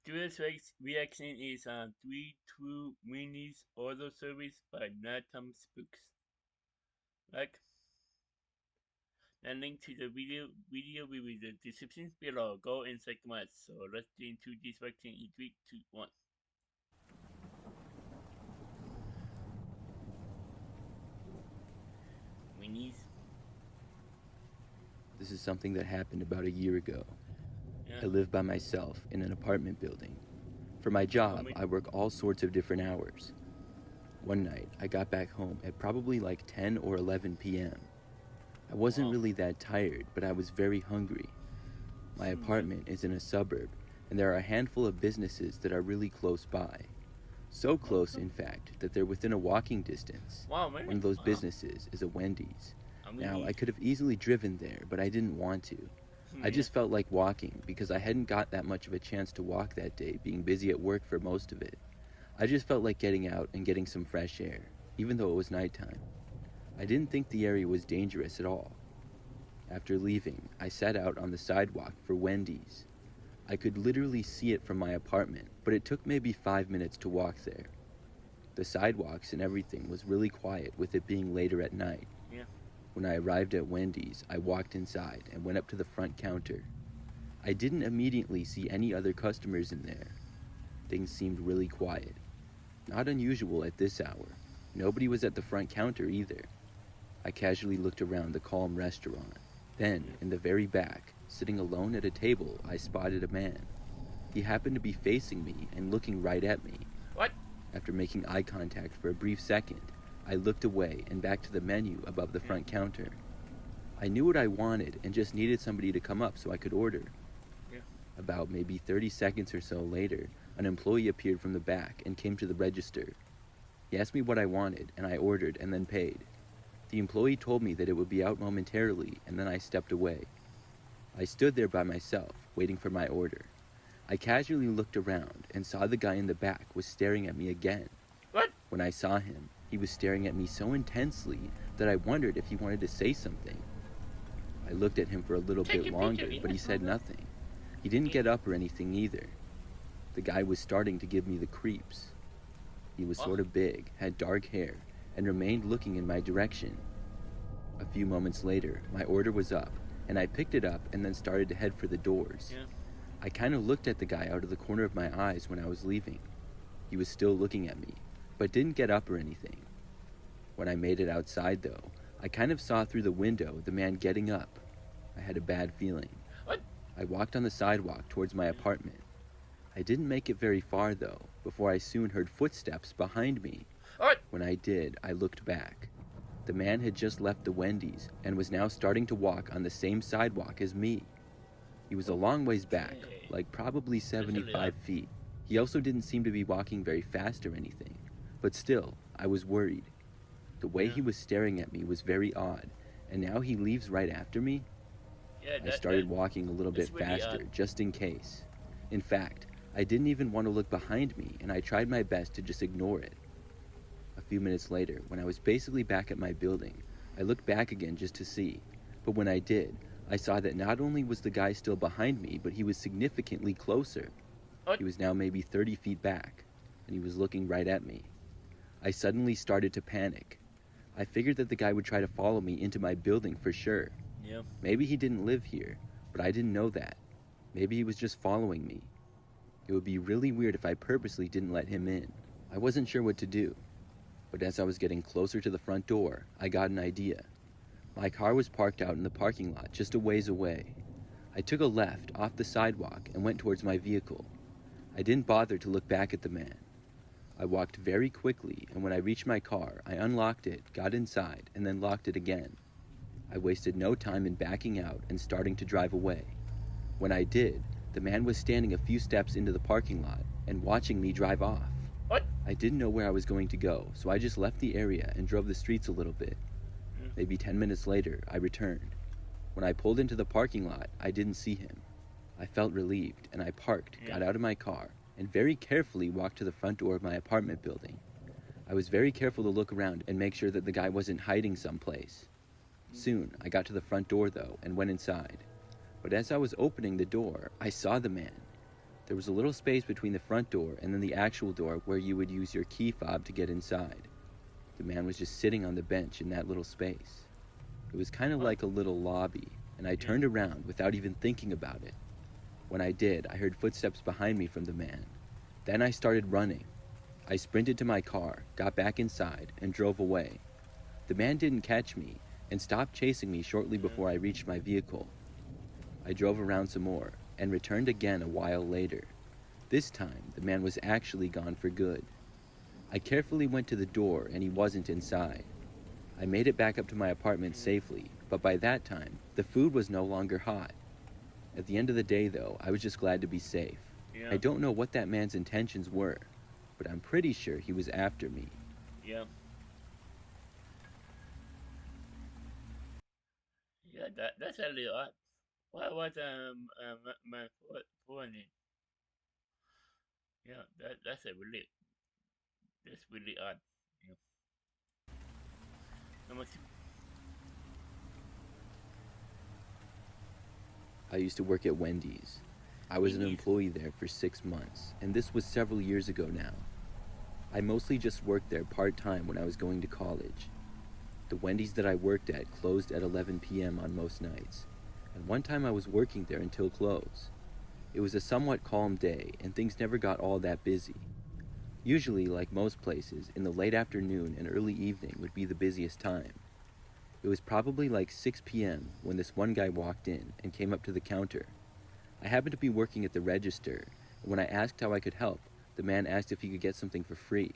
Today's reaction is 3-2 Wendys auto service by Natum Spooks. Like and link to the video will be the description below. Go and check them out. So let's get into this reaction in 3, 2, 1. Wendys. This is something that happened about a year ago. Yeah. I live by myself in an apartment building. For my job, I work all sorts of different hours. One night, I got back home at probably like 10 or 11 p.m. I wasn't really that tired, but I was very hungry. My apartment is in a suburb, and there are a handful of businesses that are really close by. So close, in fact, that they're within a walking distance. Wow, man. One of those businesses is a Wendy's. Now, I could have easily driven there, but I didn't want to. I just felt like walking because I hadn't got that much of a chance to walk that day, being busy at work for most of it. I just felt like getting out and getting some fresh air, even though it was nighttime. I didn't think the area was dangerous at all. After leaving, I sat out on the sidewalk for Wendy's. I could literally see it from my apartment, but it took maybe 5 minutes to walk there. The sidewalks and everything was really quiet with it being later at night. Yeah. When I arrived at Wendy's, I walked inside and went up to the front counter. I didn't immediately see any other customers in there. Things seemed really quiet. Not unusual at this hour. Nobody was at the front counter either. I casually looked around the calm restaurant. Then, in the very back, sitting alone at a table, I spotted a man. He happened to be facing me and looking right at me. What? After making eye contact for a brief second, I looked away and back to the menu above the front counter. I knew what I wanted and just needed somebody to come up so I could order. Yeah. About maybe 30 seconds or so later, an employee appeared from the back and came to the register. He asked me what I wanted, and I ordered and then paid. The employee told me that it would be out momentarily, and then I stepped away. I stood there by myself, waiting for my order. I casually looked around and saw the guy in the back was staring at me again. What? When I saw him, he was staring at me so intensely that I wondered if he wanted to say something. I looked at him for a little bit longer, but he said nothing. He didn't get up or anything either. The guy was starting to give me the creeps. He was sort of big, had dark hair, and remained looking in my direction. A few moments later, my order was up, and I picked it up and then started to head for the doors. Yeah. I kind of looked at the guy out of the corner of my eyes when I was leaving. He was still looking at me, but didn't get up or anything. When I made it outside, though, I kind of saw through the window the man getting up. I had a bad feeling. What? I walked on the sidewalk towards my apartment. I didn't make it very far, though, before I soon heard footsteps behind me. What? When I did, I looked back. The man had just left the Wendy's and was now starting to walk on the same sidewalk as me. He was a long ways back, like probably 75 feet. He also didn't seem to be walking very fast or anything, but still, I was worried. The way he was staring at me was very odd, and now he leaves right after me? Yeah, I started walking a little bit faster, just in case. In fact, I didn't even want to look behind me, and I tried my best to just ignore it. A few minutes later, when I was basically back at my building, I looked back again just to see. But when I did, I saw that not only was the guy still behind me, but he was significantly closer. He was now maybe 30 feet back, and he was looking right at me. I suddenly started to panic. I figured that the guy would try to follow me into my building for sure. Yeah. Maybe he didn't live here, but I didn't know that. Maybe he was just following me. It would be really weird if I purposely didn't let him in. I wasn't sure what to do. But as I was getting closer to the front door, I got an idea. My car was parked out in the parking lot just a ways away. I took a left off the sidewalk and went towards my vehicle. I didn't bother to look back at the man. I walked very quickly, and when I reached my car, I unlocked it, got inside, and then locked it again. I wasted no time in backing out and starting to drive away. When I did, the man was standing a few steps into the parking lot and watching me drive off. What? I didn't know where I was going to go, so I just left the area and drove the streets a little bit. Maybe 10 minutes later, I returned. When I pulled into the parking lot, I didn't see him. I felt relieved, and I parked, got out of my car, and very carefully walked to the front door of my apartment building. I was very careful to look around and make sure that the guy wasn't hiding someplace. Soon, I got to the front door, though, and went inside. But as I was opening the door, I saw the man. There was a little space between the front door and then the actual door where you would use your key fob to get inside. The man was just sitting on the bench in that little space. It was kind of What? like a little lobby, and I Yeah. turned around without even thinking about it. When I did, I heard footsteps behind me from the man. Then I started running. I sprinted to my car, got back inside, and drove away. The man didn't catch me and stopped chasing me shortly Yeah. before I reached my vehicle. I drove around some more and returned again a while later. This time, the man was actually gone for good. I carefully went to the door and he wasn't inside. I made it back up to my apartment safely, but by that time, the food was no longer hot. At the end of the day, though, I was just glad to be safe. Yeah. I don't know what that man's intentions were, but I'm pretty sure he was after me. Yeah. Yeah. That's a little odd. What was my Fortnite? Yeah. That's really odd. Yeah. Number two. I used to work at Wendy's. I was an Wendy's. employee there for 6 months, and this was several years ago now. I mostly just worked there part-time when I was going to college. The Wendy's that I worked at closed at 11 p.m. on most nights, and one time I was working there until close. It was a somewhat calm day, and things never got all that busy. Usually, like most places, in the late afternoon and early evening would be the busiest time. It was probably like 6 p.m. when this one guy walked in and came up to the counter. I happened to be working at the register, and when I asked how I could help, the man asked if he could get something for free.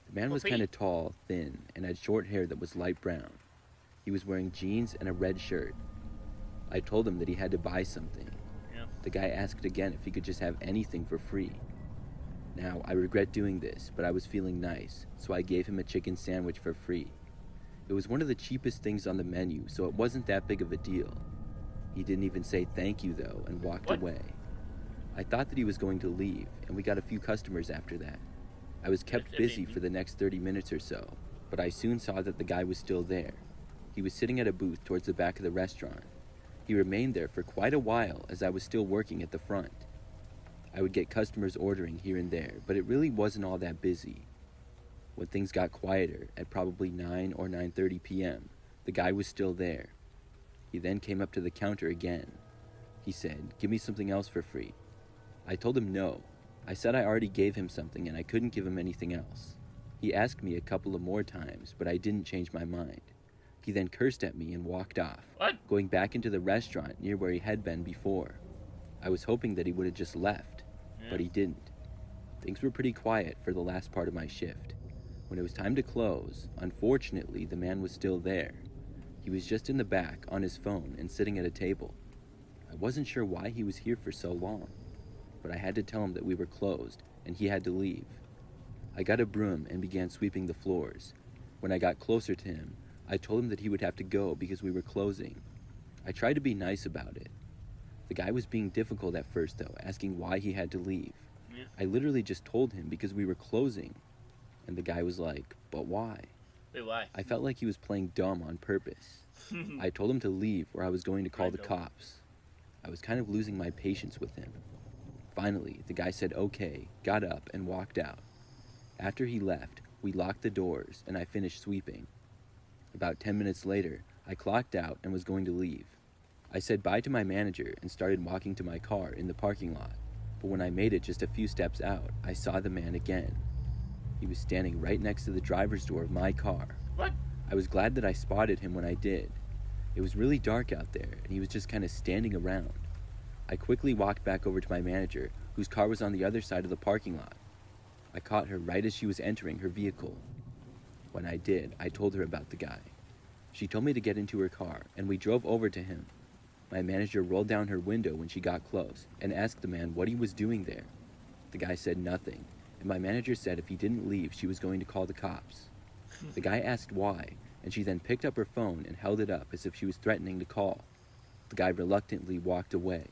The man was free? kind of tall, thin, and had short hair that was light brown. He was wearing jeans and a red shirt. I told him that he had to buy something. Yeah. The guy asked again if he could just have anything for free. Now, I regret doing this, but I was feeling nice, so I gave him a chicken sandwich for free. It was one of the cheapest things on the menu, so it wasn't that big of a deal. He didn't even say thank you, though, and walked What? away. I thought that he was going to leave, and we got a few customers after that. I was kept That's busy amazing. for the next 30 minutes or so, but I soon saw that the guy was still there. He was sitting at a booth towards the back of the restaurant. He remained there for quite a while as I was still working at the front. I would get customers ordering here and there, but it really wasn't all that busy. When things got quieter, at probably 9 or 9:30 p.m., the guy was still there. He then came up to the counter again. He said, "Give me something else for free." I told him no. I said I already gave him something and I couldn't give him anything else. He asked me a couple of more times, but I didn't change my mind. He then cursed at me and walked off, What? going back into the restaurant near where he had been before. I was hoping that he would have just left, but he didn't. Things were pretty quiet for the last part of my shift. When it was time to close, unfortunately, the man was still there. He was just in the back on his phone and sitting at a table. I wasn't sure why he was here for so long, but I had to tell him that we were closed and he had to leave. I got a broom and began sweeping the floors. When I got closer to him, I told him that he would have to go because we were closing. I tried to be nice about it. The guy was being difficult at first, though, asking why he had to leave. Yeah. I literally just told him because we were closing, and the guy was like, "But why?" Wait, why? I felt like he was playing dumb on purpose. I told him to leave or I was going to call the don't. cops. I was kind of losing my patience with him. Finally, the guy said okay, got up, and walked out. After he left, we locked the doors and I finished sweeping. About 10 minutes later, I clocked out and was going to leave. I said bye to my manager and started walking to my car in the parking lot. But when I made it just a few steps out, I saw the man again. He was standing right next to the driver's door of my car. What? I was glad that I spotted him when I did. It was really dark out there, and he was just kind of standing around. I quickly walked back over to my manager, whose car was on the other side of the parking lot. I caught her right as she was entering her vehicle. When I did, I told her about the guy. She told me to get into her car, and we drove over to him. My manager rolled down her window when she got close and asked the man what he was doing there. The guy said nothing, and my manager said if he didn't leave, she was going to call the cops. The guy asked why, and she then picked up her phone and held it up as if she was threatening to call. The guy reluctantly walked away.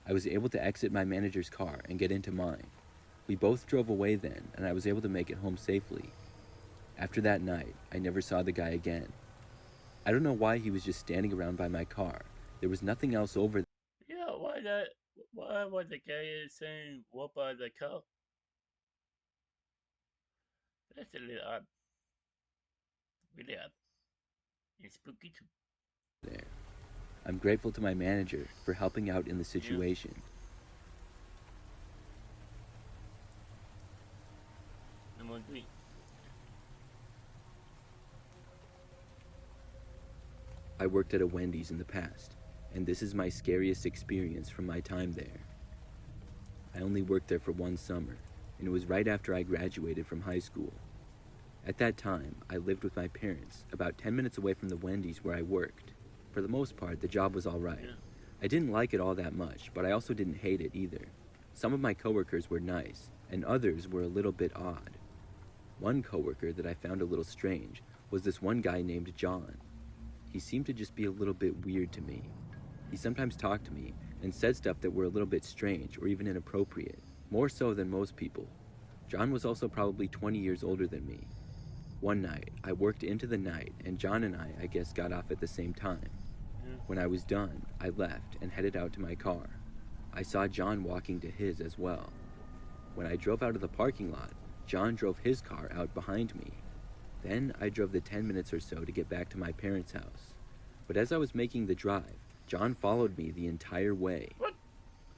I was able to exit my manager's car and get into mine. We both drove away then, and I was able to make it home safely. After that night, I never saw the guy again. I don't know why he was just standing around by my car. There was nothing else over there. Yeah, why that? Why was the guy saying what about the car? That's a little odd. Really odd. And spooky too. there. I'm grateful to my manager for helping out in the Yeah. situation. Number three. I worked at a Wendy's in the past, and this is my scariest experience from my time there. I only worked there for one summer, and it was right after I graduated from high school. At that time, I lived with my parents, about 10 minutes away from the Wendy's where I worked. For the most part, the job was alright. Yeah. I didn't like it all that much, but I also didn't hate it either. Some of my coworkers were nice, and others were a little bit odd. One coworker that I found a little strange was this one guy named John. He seemed to just be a little bit weird to me. He sometimes talked to me and said stuff that were a little bit strange or even inappropriate, more so than most people. John was also probably 20 years older than me. One night, I worked into the night, and John and I guess, got off at the same time. Yeah. When I was done, I left and headed out to my car. I saw John walking to his as well. When I drove out of the parking lot, John drove his car out behind me. Then I drove the 10 minutes or so to get back to my parents' house. But as I was making the drive, John followed me the entire way. What?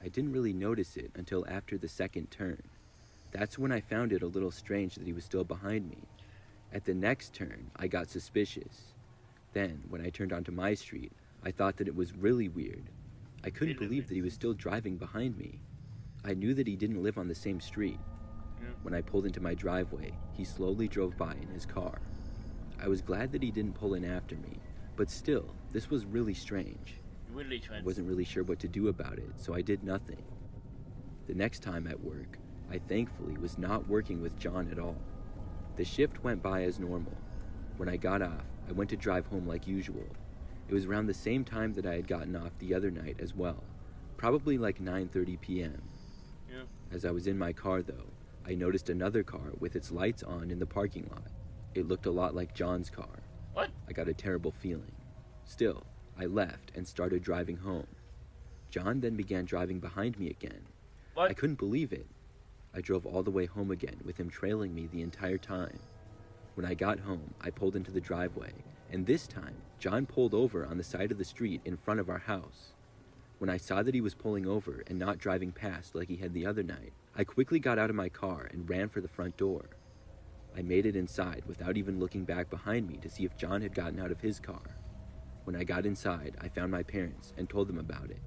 I didn't really notice it until after the second turn. That's when I found it a little strange that he was still behind me. At the next turn, I got suspicious. Then, when I turned onto my street, I thought that it was really weird. I couldn't believe that he was still driving behind me. I knew that he didn't live on the same street. Yeah. When I pulled into my driveway, he slowly drove by in his car. I was glad that he didn't pull in after me, but still, this was really strange. Really I trans. wasn't really sure what to do about it, so I did nothing. The next time at work, I thankfully was not working with John at all. The shift went by as normal. When I got off, I went to drive home like usual. It was around the same time that I had gotten off the other night as well, probably like 9:30 p.m. Yeah. As I was in my car though, I noticed another car with its lights on in the parking lot. It looked a lot like John's car. What? I got a terrible feeling. Still, I left and started driving home. John then began driving behind me again. What? I couldn't believe it. I drove all the way home again with him trailing me the entire time. When I got home, I pulled into the driveway, and this time, John pulled over on the side of the street in front of our house. When I saw that he was pulling over and not driving past like he had the other night, I quickly got out of my car and ran for the front door. I made it inside without even looking back behind me to see if John had gotten out of his car. When I got inside, I found my parents and told them about it.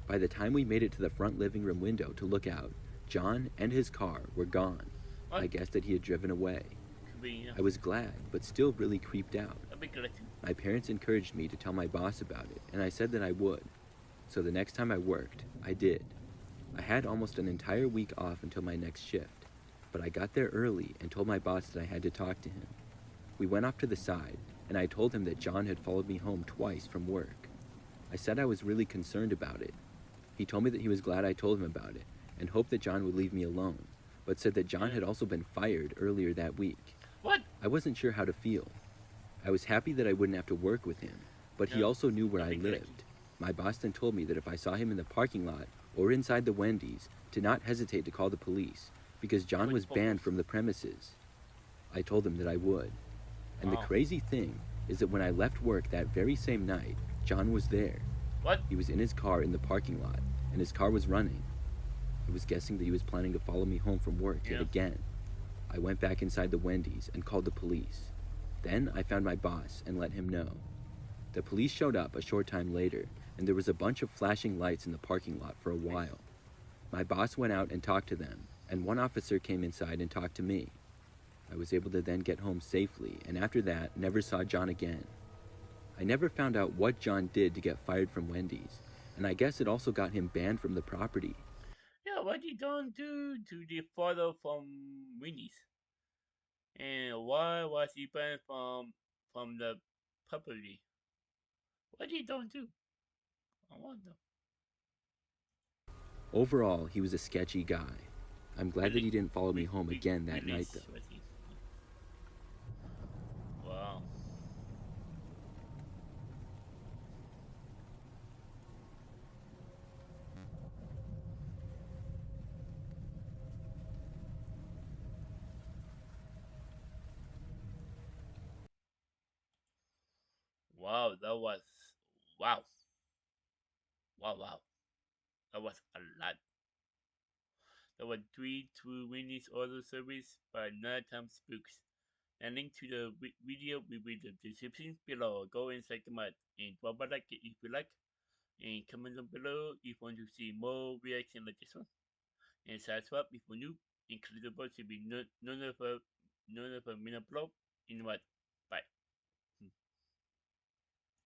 By the time we made it to the front living room window to look out, John and his car were gone. What? I guessed that he had driven away. Could be, yeah. I was glad, but still really creeped out. I'd be glad to. My parents encouraged me to tell my boss about it, and I said that I would. So the next time I worked, I did. I had almost an entire week off until my next shift, but I got there early and told my boss that I had to talk to him. We went off to the side, and I told him that John had followed me home twice from work. I said I was really concerned about it. He told me that he was glad I told him about it, and hoped that John would leave me alone, but said that John had also been fired earlier that week. What? I wasn't sure how to feel. I was happy that I wouldn't have to work with him, but he Yeah. also knew where I That'd be great. lived. My boss then told me that if I saw him in the parking lot or inside the Wendy's, to not hesitate to call the police, because John was banned from the premises. I told him that I would. And the Wow. crazy thing is that when I left work that very same night, John was there. What? He was in his car in the parking lot, and his car was running. I was guessing that he was planning to follow me home from work yet Yeah. again. I went back inside the Wendy's and called the police. Then I found my boss and let him know. The police showed up a short time later, and there was a bunch of flashing lights in the parking lot for a while. My boss went out and talked to them, and one officer came inside and talked to me. I was able to then get home safely, and after that, never saw John again. I never found out what John did to get fired from Wendy's, and I guess it also got him banned from the property. Yeah, what you don't do to the father from Winnie's? And why was he banned from the property? What you don't do? I wonder. Overall, he was a sketchy guy. I'm glad that he didn't follow me home again that night, though. Wow. Wow, that was wow, wow. That was a lot. There were three to Winnie's auto service by Nighttime Spooks. And link to the video will be the description below. Go and check them out. And drop a like if you like. And comment down below if you want to see more reaction like this one. And subscribe if you're new. And click the bell to be none of a minute upload in what